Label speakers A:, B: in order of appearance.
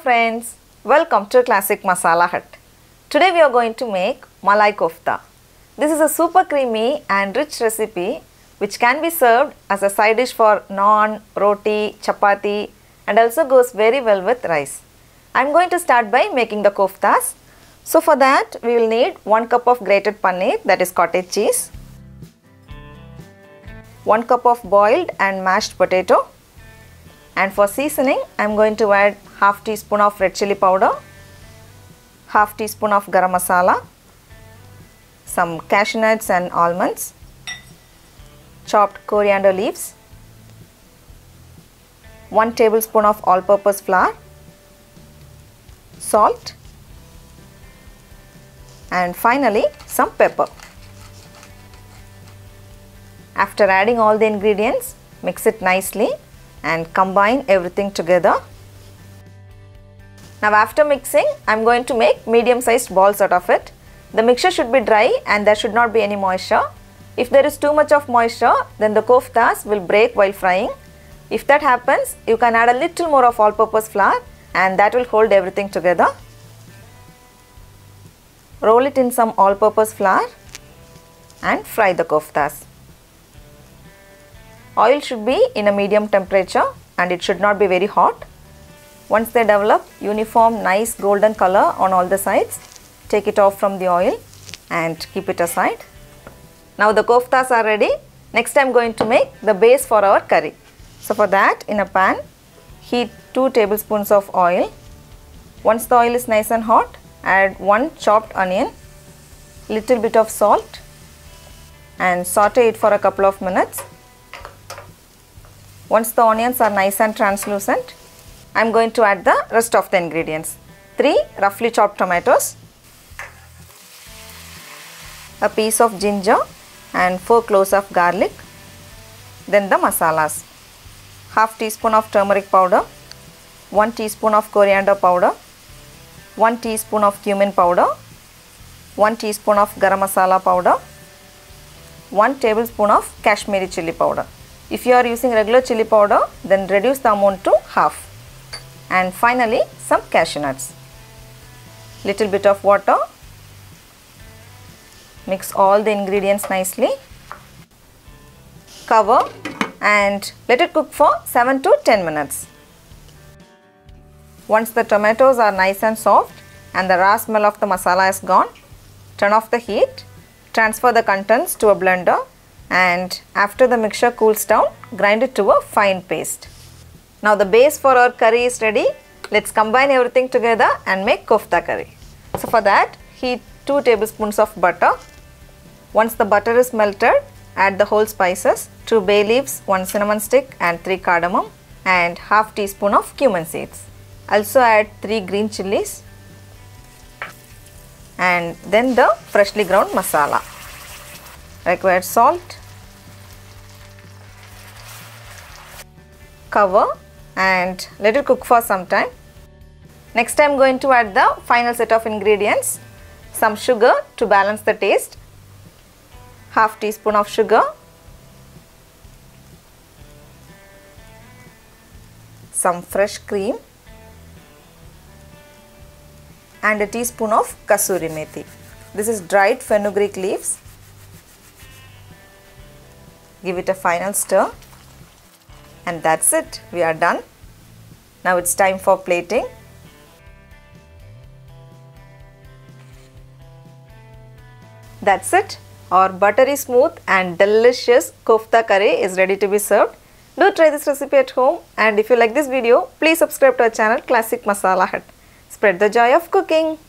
A: friends, welcome to Classic Masala Hut. Today we are going to make Malai Kofta. This is a super creamy and rich recipe which can be served as a side dish for naan, roti, chapati and also goes very well with rice. I am going to start by making the koftas. So for that we will need 1 cup of grated paneer, that is cottage cheese, 1 cup of boiled and mashed potato, and for seasoning I am going to add half teaspoon of red chili powder, half teaspoon of garam masala, some cashew nuts and almonds, chopped coriander leaves, 1 tablespoon of all-purpose flour, salt, and finally some pepper. After adding all the ingredients, mix it nicely and combine everything together. Now after mixing, I am going to make medium sized balls out of it. The mixture should be dry and there should not be any moisture. If there is too much of moisture, then the koftas will break while frying. If that happens, you can add a little more of all-purpose flour and that will hold everything together. Roll it in some all-purpose flour and fry the koftas. Oil should be in a medium temperature and it should not be very hot. Once they develop uniform nice golden color on all the sides, take it off from the oil and keep it aside. Now the koftas are ready. Next I am going to make the base for our curry. So for that, in a pan, heat 2 tablespoons of oil. Once the oil is nice and hot, add 1 chopped onion, little bit of salt and saute it for a couple of minutes. Once the onions are nice and translucent, I am going to add the rest of the ingredients. 3 roughly chopped tomatoes, a piece of ginger and 4 cloves of garlic. Then the masalas. Half teaspoon of turmeric powder, 1 teaspoon of coriander powder, 1 teaspoon of cumin powder, 1 teaspoon of garam masala powder, 1 tablespoon of Kashmiri chili powder. If you are using regular chili powder, then reduce the amount to half. And finally some cashew nuts. Little bit of water. Mix all the ingredients nicely. Cover and let it cook for 7 to 10 minutes. Once the tomatoes are nice and soft and the raw smell of the masala is gone, turn off the heat, transfer the contents to a blender, and after the mixture cools down, grind it to a fine paste. Now the base for our curry is ready. Let's combine everything together and make kofta curry. So for that, heat 2 tablespoons of butter. Once the butter is melted, add the whole spices, 2 bay leaves, 1 cinnamon stick and 3 cardamom and half teaspoon of cumin seeds. Also add 3 green chilies and then the freshly ground masala. Required salt. Cover and let it cook for some time. Next I am going to add the final set of ingredients. Some sugar to balance the taste. Half teaspoon of sugar. Some fresh cream. And a teaspoon of kasoori methi. This is dried fenugreek leaves. Give it a final stir. And that's it. We are done. Now it's time for plating. That's it. Our buttery smooth and delicious kofta curry is ready to be served. Do try this recipe at home, and if you like this video, please subscribe to our channel Classic Masala Hut. Spread the joy of cooking.